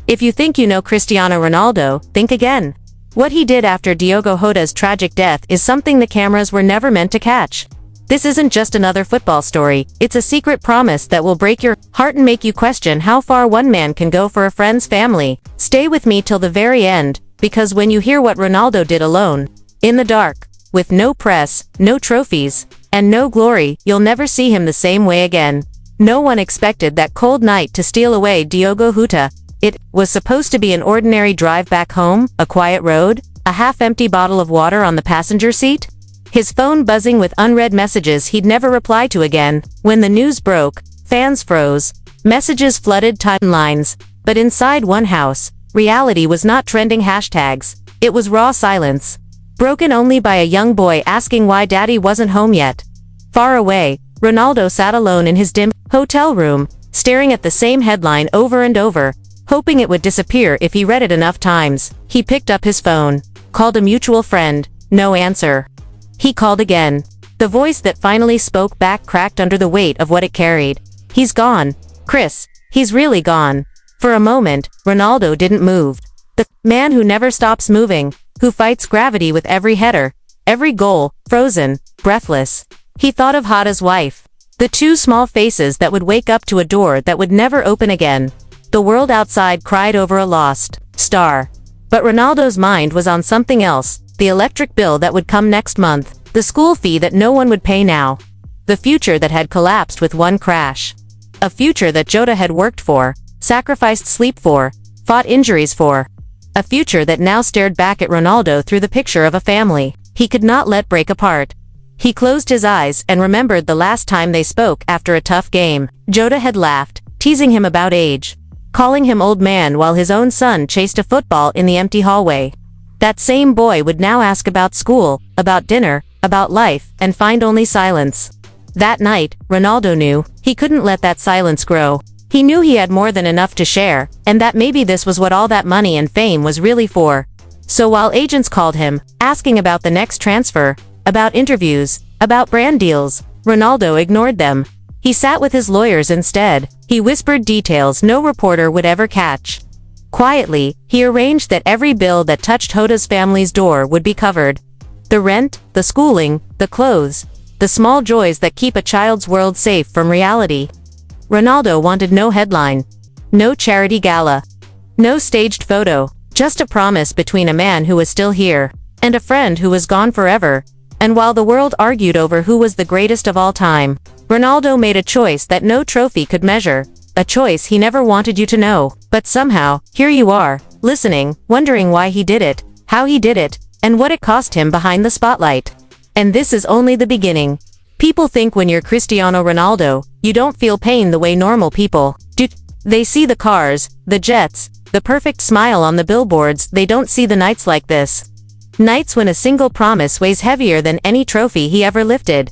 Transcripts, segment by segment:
If you think you know Cristiano Ronaldo, think again. What he did after Diogo Jota's tragic death is something the cameras were never meant to catch. This isn't just another football story, it's a secret promise that will break your heart and make you question how far one man can go for a friend's family. Stay with me till the very end, because when you hear what Ronaldo did alone, in the dark, with no press, no trophies, and no glory, you'll never see him the same way again. No one expected that cold night to steal away Diogo Jota. It was supposed to be an ordinary drive back home, a quiet road, a half-empty bottle of water on the passenger seat. His phone buzzing with unread messages he'd never reply to again. When the news broke, fans froze. Messages flooded timelines. But inside one house, reality was not trending hashtags. It was raw silence. Broken only by a young boy asking why daddy wasn't home yet. Far away, Ronaldo sat alone in his dim hotel room, staring at the same headline over and over, hoping it would disappear if he read it enough times. He picked up his phone, called a mutual friend. No answer. He called again. The voice that finally spoke back cracked under the weight of what it carried. He's gone. Chris, he's really gone. For a moment, Ronaldo didn't move. The man who never stops moving, who fights gravity with every header, every goal, frozen, breathless. He thought of Jota's wife. The two small faces that would wake up to a door that would never open again. The world outside cried over a lost star. But Ronaldo's mind was on something else. The electric bill that would come next month, the school fee that no one would pay now, the future that had collapsed with one crash. A future that Jota had worked for, sacrificed sleep for, fought injuries for. A future that now stared back at Ronaldo through the picture of a family he could not let break apart. He closed his eyes and remembered the last time they spoke after a tough game. Jota had laughed, teasing him about age, calling him old man while his own son chased a football in the empty hallway. That same boy would now ask about school, about dinner, about life, and find only silence. That night, Ronaldo knew he couldn't let that silence grow. He knew he had more than enough to share, and that maybe this was what all that money and fame was really for. So while agents called him, asking about the next transfer, about interviews, about brand deals, Ronaldo ignored them. He sat with his lawyers instead. He whispered details no reporter would ever catch. Quietly, he arranged that every bill that touched Jota's family's door would be covered. The rent, the schooling, the clothes, the small joys that keep a child's world safe from reality. Ronaldo wanted no headline, no charity gala, no staged photo, just a promise between a man who was still here, and a friend who was gone forever. And while the world argued over who was the greatest of all time, Ronaldo made a choice that no trophy could measure. A choice he never wanted you to know. But somehow, here you are, listening, wondering why he did it, how he did it, and what it cost him behind the spotlight. And this is only the beginning. People think when you're Cristiano Ronaldo, you don't feel pain the way normal people do. They see the cars, the jets, the perfect smile on the billboards. They don't see the nights like this. Nights when a single promise weighs heavier than any trophy he ever lifted.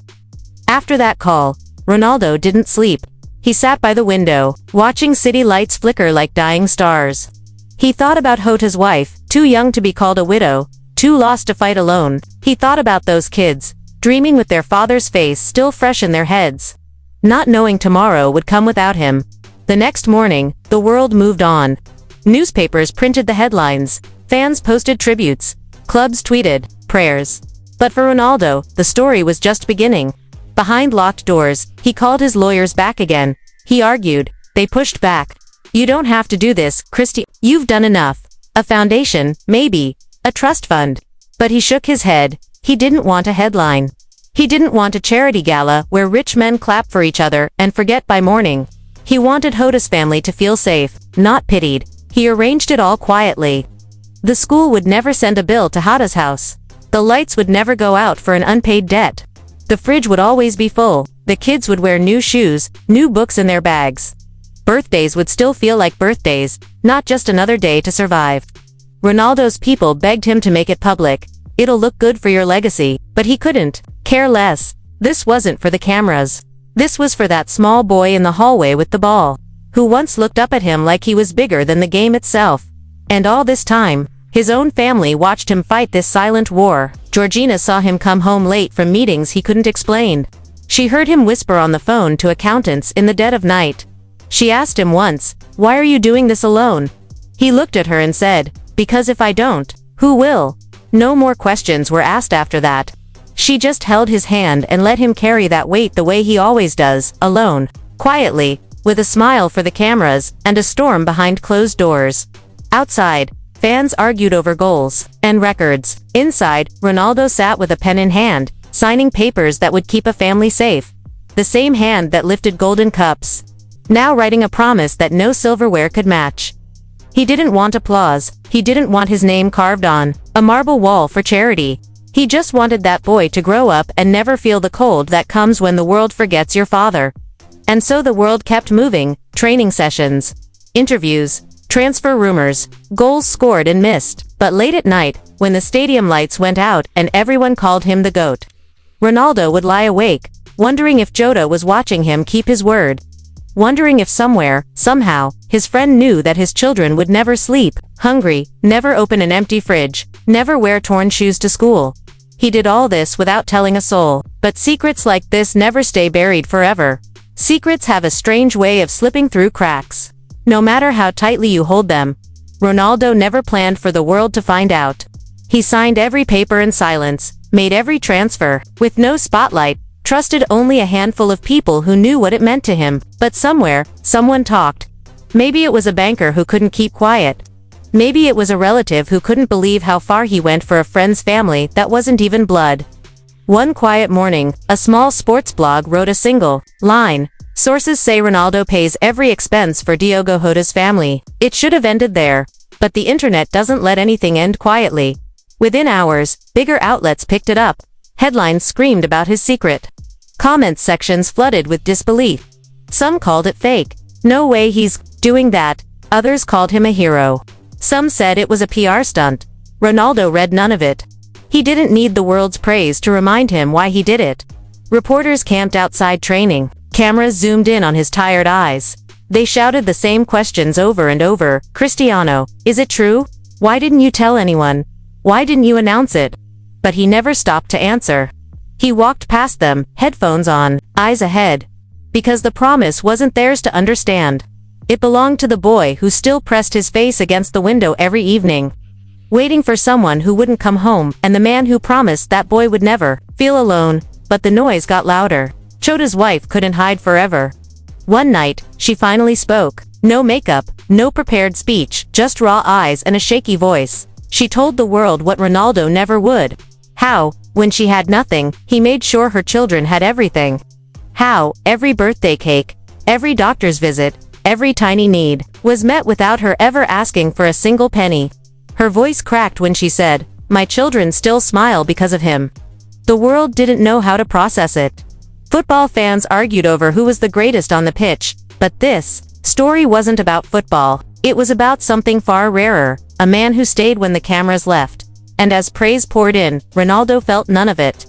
After that call, Ronaldo didn't sleep. He sat by the window, watching city lights flicker like dying stars. He thought about Jota's wife, too young to be called a widow, too lost to fight alone. He thought about those kids, dreaming with their father's face still fresh in their heads, not knowing tomorrow would come without him. The next morning, the world moved on. Newspapers printed the headlines, fans posted tributes, clubs tweeted prayers. But for Ronaldo, the story was just beginning. Behind locked doors, he called his lawyers back again. He argued. They pushed back. You don't have to do this, Christy. You've done enough. A foundation, maybe. A trust fund. But he shook his head. He didn't want a headline. He didn't want a charity gala where rich men clap for each other and forget by morning. He wanted Jota's family to feel safe, not pitied. He arranged it all quietly. The school would never send a bill to Jota's house. The lights would never go out for an unpaid debt. The fridge would always be full. The kids would wear new shoes, new books in their bags. Birthdays would still feel like birthdays, not just another day to survive. Ronaldo's people begged him to make it public. It'll look good for your legacy, but he couldn't care less. This wasn't for the cameras. This was for that small boy in the hallway with the ball, who once looked up at him like he was bigger than the game itself. And all this time, his own family watched him fight this silent war. Georgina saw him come home late from meetings he couldn't explain. She heard him whisper on the phone to accountants in the dead of night. She asked him once, "Why are you doing this alone?" He looked at her and said, "Because if I don't, who will?" No more questions were asked after that. She just held his hand and let him carry that weight the way he always does, alone, quietly, with a smile for the cameras, and a storm behind closed doors. Outside, fans argued over goals and records. Inside, Ronaldo sat with a pen in hand, signing papers that would keep a family safe. The same hand that lifted golden cups. Now writing a promise that no silverware could match. He didn't want applause. He didn't want his name carved on a marble wall for charity. He just wanted that boy to grow up and never feel the cold that comes when the world forgets your father. And so the world kept moving, training sessions, interviews, transfer rumors, goals scored and missed. But late at night, when the stadium lights went out and everyone called him the GOAT, Ronaldo would lie awake, wondering if Jota was watching him keep his word. Wondering if somewhere, somehow, his friend knew that his children would never sleep hungry, never open an empty fridge, never wear torn shoes to school. He did all this without telling a soul. But secrets like this never stay buried forever. Secrets have a strange way of slipping through cracks. No matter how tightly you hold them. Ronaldo never planned for the world to find out. He signed every paper in silence, made every transfer, with no spotlight, trusted only a handful of people who knew what it meant to him. But somewhere, someone talked. Maybe it was a banker who couldn't keep quiet. Maybe it was a relative who couldn't believe how far he went for a friend's family that wasn't even blood. One quiet morning, a small sports blog wrote a single line. Sources say Ronaldo pays every expense for Diogo Jota's family. It should have ended there. But the internet doesn't let anything end quietly. Within hours, bigger outlets picked it up. Headlines screamed about his secret. Comment sections flooded with disbelief. Some called it fake. No way he's doing that. Others called him a hero. Some said it was a PR stunt. Ronaldo read none of it. He didn't need the world's praise to remind him why he did it. Reporters camped outside training. Cameras zoomed in on his tired eyes. They shouted the same questions over and over. Cristiano, is it true? Why didn't you tell anyone? Why didn't you announce it? But he never stopped to answer. He walked past them, headphones on, eyes ahead. Because the promise wasn't theirs to understand. It belonged to the boy who still pressed his face against the window every evening, waiting for someone who wouldn't come home, and the man who promised that boy would never feel alone. But the noise got louder. Jota's wife couldn't hide forever. One night, she finally spoke. No makeup, no prepared speech, just raw eyes and a shaky voice. She told the world what Ronaldo never would. How, when she had nothing, he made sure her children had everything. How, every birthday cake, every doctor's visit, every tiny need, was met without her ever asking for a single penny. Her voice cracked when she said, "My children still smile because of him." The world didn't know how to process it. Football fans argued over who was the greatest on the pitch, but this story wasn't about football. It was about something far rarer, a man who stayed when the cameras left. And as praise poured in, Ronaldo felt none of it.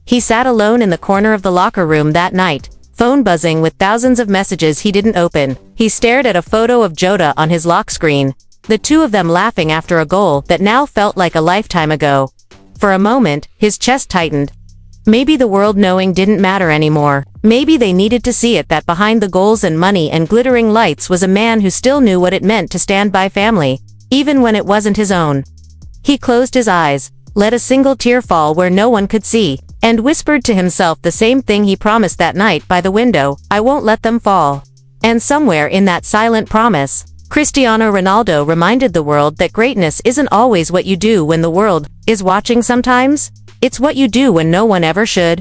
He sat alone in the corner of the locker room that night, phone buzzing with thousands of messages he didn't open. He stared at a photo of Jota on his lock screen, the two of them laughing after a goal that now felt like a lifetime ago. For a moment, his chest tightened. Maybe the world knowing didn't matter anymore. Maybe they needed to see it that behind the goals and money and glittering lights was a man who still knew what it meant to stand by family, even when it wasn't his own. He closed his eyes, let a single tear fall where no one could see, and whispered to himself the same thing he promised that night by the window: "I won't let them fall." And somewhere in that silent promise, Cristiano Ronaldo reminded the world that greatness isn't always what you do when the world is watching sometimes. It's what you do when no one ever should.